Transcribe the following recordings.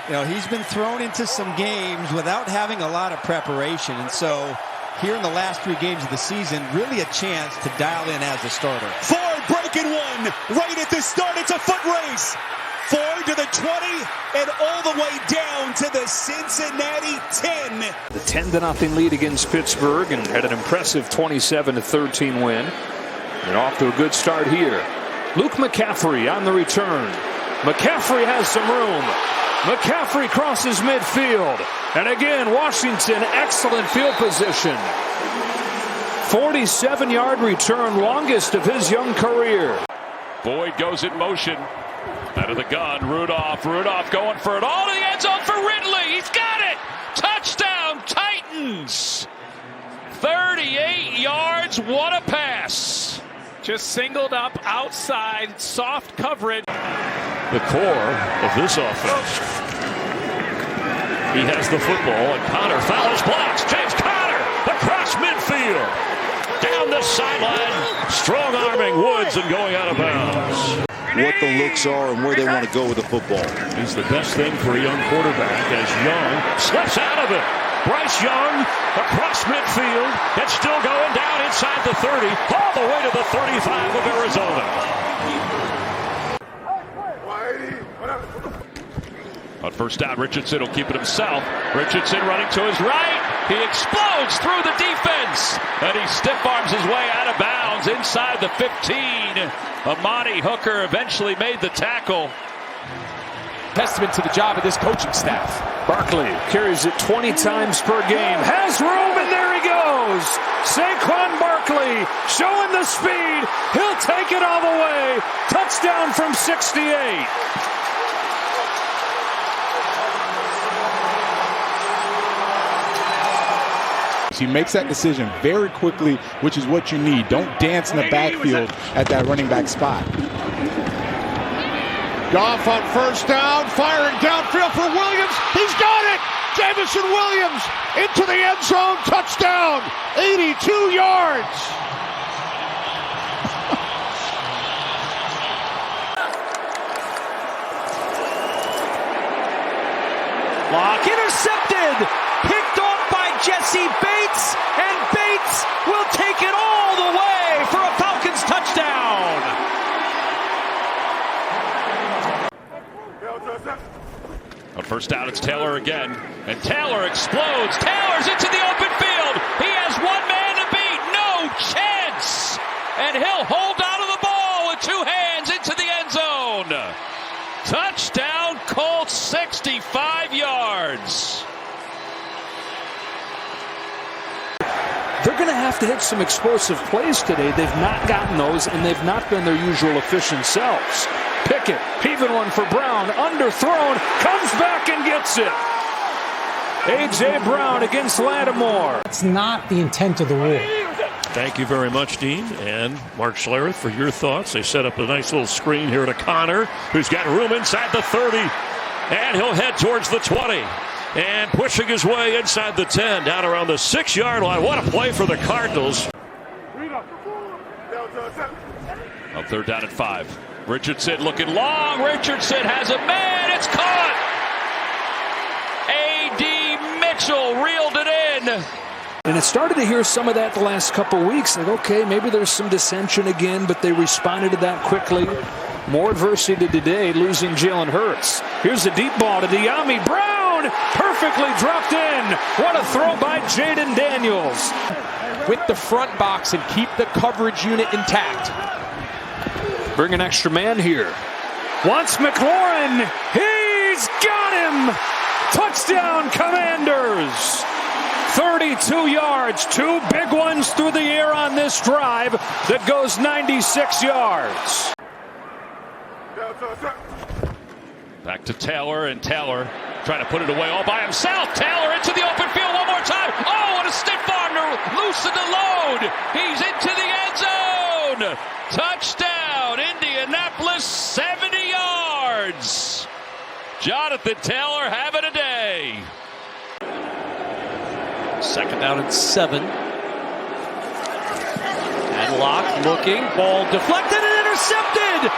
he's been thrown into some games without having a lot of preparation. And so here in the last 3 games of the season, really a chance to dial in as a starter. Ford breaking one right at the start. It's a foot race. Ford to the 20 and all the way down to the Cincinnati 10. The 10-0 lead against Pittsburgh and had an impressive 27-13 win. And off to a good start here. Luke McCaffrey on the return. McCaffrey has some room. McCaffrey crosses midfield. And again, Washington, excellent field position. 47-yard return, longest of his young career. Boyd goes in motion. Out of the gun, Rudolph going for it all to the end zone for Ridley. He's got it. Touchdown, Titans. 38 yards, what a pass. Just singled up outside, soft coverage. The core of this offense. He has the football, and Connor fouls, blocks. James Conner across midfield. Down the sideline, strong-arming Woods and going out of bounds. What the looks are and where they want to go with the football. He's the best thing for a young quarterback as Young slips out of it. Bryce Young across midfield. It's still going down inside the 30, all the way to the 35 of Arizona. On first down, Richardson will keep it himself. Richardson running to his right. He explodes through the defense. And he stiff arms his way out of bounds inside the 15. Amani Hooker eventually made the tackle. Testament to the job of this coaching staff. Barkley carries it 20 times per game. Has room, and there he goes. Saquon Barkley showing the speed. He'll take it all the way. Touchdown from 68. He makes that decision very quickly, which is what you need. Don't dance in the backfield at that running back spot. Goff on first down, firing downfield for Williams. He's got it! Jamison Williams into the end zone, touchdown, 82 yards. Lock intercepted, picked off by Jesse Bates, and Bates will take it all the way for a Falcons touchdown. On first down, it's Taylor again, and Taylor explodes. Taylor's into the open field. He has one man to beat, no chance, and he'll hold on to the ball with 2 hands into the end zone. Touchdown, Colts, 65 yards. They're going to have to hit some explosive plays today. They've not gotten those, and they've not been their usual efficient selves. Pickett, even one for Brown, underthrown, comes back and gets it. A.J. Brown against Lattimore. That's not the intent of the rule. Thank you very much, Dean and Mark Schlereth, for your thoughts. They set up a nice little screen here to Connor, who's got room inside the 30, and he'll head towards the 20. And pushing his way inside the 10, down around the 6-yard line. What a play for the Cardinals. On third down and 5. Richardson looking long. Richardson has a man. It's caught. A.D. Mitchell reeled it in. And it started to hear some of that the last couple weeks. Like, okay, maybe there's some dissension again, but they responded to that quickly. More adversity today, losing Jalen Hurts. Here's a deep ball to De'Ami Brown. Perfectly dropped in. What a throw by Jaden Daniels. With the front box and keep the coverage unit intact. Bring an extra man here. Wants McLaurin. He's got him. Touchdown, Commanders. 32 yards. 2 big ones through the air on this drive that goes 96 yards. Back to Taylor, and Taylor trying to put it away all by himself. Taylor into the open field one more time. Oh, what a stiff arm to loosen the load. He's into the end zone. Touchdown, Indianapolis, 70 yards. Jonathan Taylor having a day. Second down and 7. And Locke looking, ball deflected and intercepted.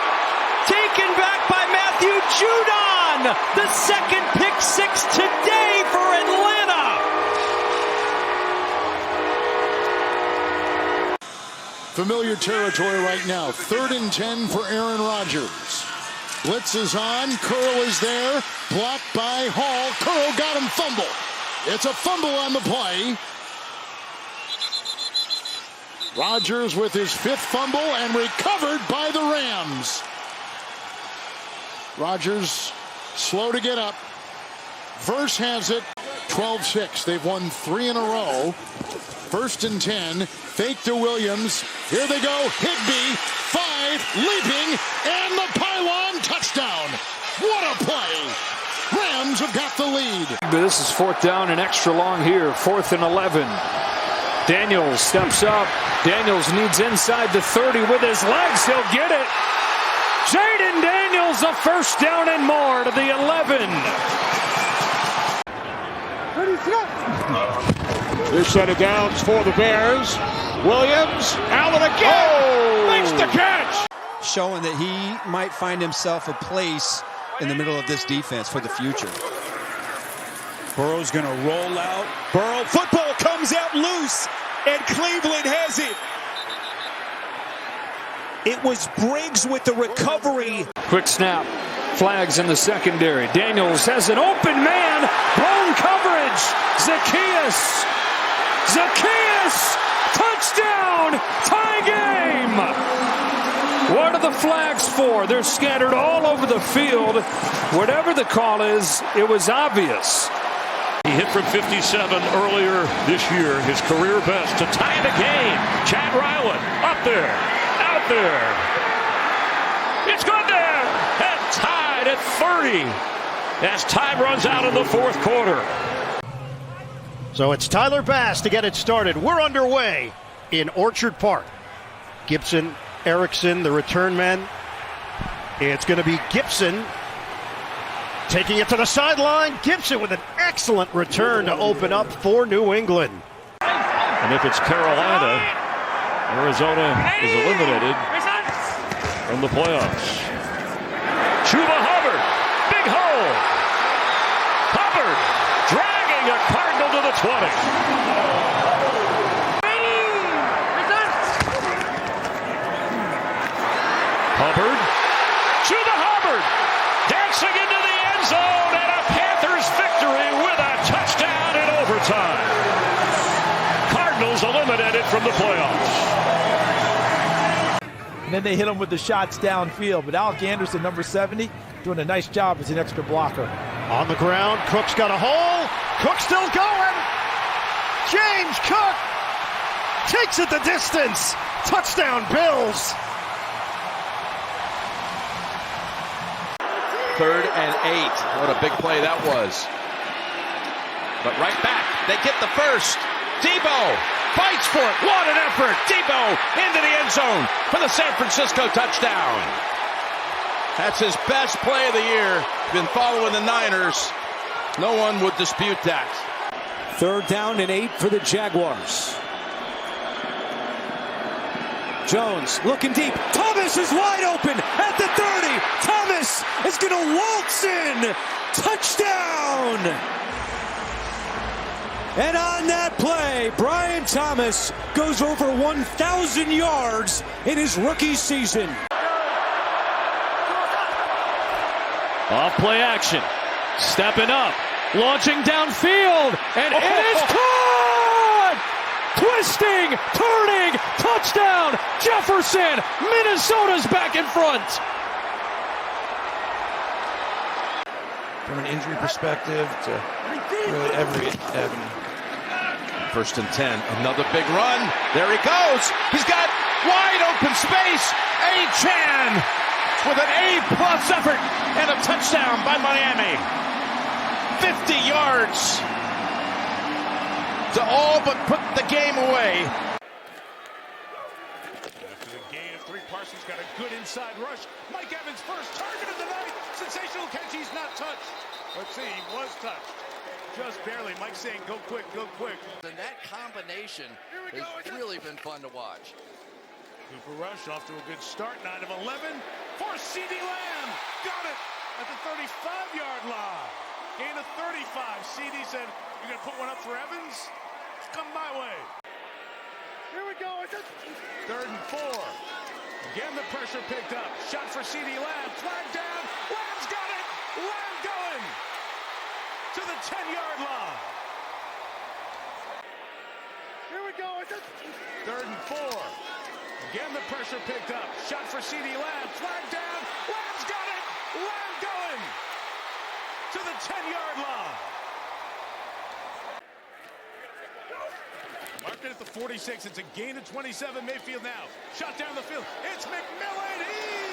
Taken back by Matthew Judon. The second pick 6 today for Atlanta. Familiar territory right now. 3rd and 10 for Aaron Rodgers. Blitz is on. Curl is there. Blocked by Hall. Curl got him fumble. It's a fumble on the play. Rodgers with his 5th fumble and recovered by the Rams. Rodgers slow to get up. Verse has it. 12-6. They've won 3 in a row. 1st and 10. Fake to Williams. Here they go. Higbee. 5. Leaping. And the pylon touchdown. What a play. Rams have got the lead. This is 4th down and extra long here. 4th and 11. Daniels steps up. Daniels needs inside the 30 with his legs. He'll get it. Jaden Daniels, a 1st down and more to the 11. This set of downs for the Bears. Williams, Allen again, makes the catch. Showing that he might find himself a place in the middle of this defense for the future. Burrow's going to roll out. Burrow, football comes out loose, and Cleveland has it. It was Briggs with the recovery. Quick snap. Flags in the secondary. Daniels has an open man. Blown coverage. Zacchaeus. Touchdown. Tie game. What are the flags for? They're scattered all over the field. Whatever the call is, it was obvious. He hit from 57 earlier this year, his career best to tie the game. Chad Ryland up there, out there. It's good there, and tied at 30 as time runs out in the 4th quarter. So it's Tyler Bass to get it started. We're underway in Orchard Park. Gibson, Erickson, the return men. It's going to be Gibson taking it to the sideline. Gibson with an excellent return to open up for New England. And if it's Carolina, Arizona is eliminated from the playoffs. Chuba Hubbard, big hole. Hubbard dragging a Cardinal to the 20. Hubbard, Chuba Hubbard, dancing into the end zone, and a Panthers victory with a touchdown in overtime. Cardinals eliminated from the playoffs. And then they hit him with the shots downfield. But Alec Anderson, number 70, doing a nice job as an extra blocker. On the ground, Cook's got a hole. Cook still going. James Cook takes it the distance. Touchdown, Bills. 3rd and 8. What a big play that was. But right back, they get the first. Debo fights for it. What an effort. Debo into the end zone for the San Francisco touchdown. That's his best play of the year. Been following the Niners. No one would dispute that. 3rd down and 8 for the Jaguars. Jones looking deep. Thomas is wide open at the 30. Thomas is going to waltz in. Touchdown. And on that play, Brian Thomas goes over 1,000 yards in his rookie season. Off play action. Stepping up. Launching downfield. And it is caught! Twisting, turning, touchdown, Jefferson. Minnesota's back in front. From an injury perspective to really every avenue. 1st and 10. Another big run. There he goes. He's got wide open space. A-Chan with an A-plus effort and a touchdown by Miami. 50 yards to all but put the game away. After the gain of 3, Parsons got a good inside rush. Mike Evans first target of the night. Sensational catch. He's not touched. Let's see, he was touched. Just barely. Mike saying, go quick, go quick. And that combination has really been fun to watch. Cooper Rush off to a good start. 9 of 11 for CeeDee Lamb. Got it at the 35-yard line. Gain of 35. CD said, "You're going to put one up for Evans? It's come my way." Here we go. 3rd and 4. Again, the pressure picked up. Shot for CD Lamb. Flag down. Lamb's got it. Lamb going to the 10-yard line. Here we go. 3rd and 4. Again, the pressure picked up. Shot for CD Lamb. Flag down. Lamb's got it. Lamb going to the 10-yard line. Mark it at the 46. It's a gain of 27. Mayfield now. Shot down the field. It's McMillan.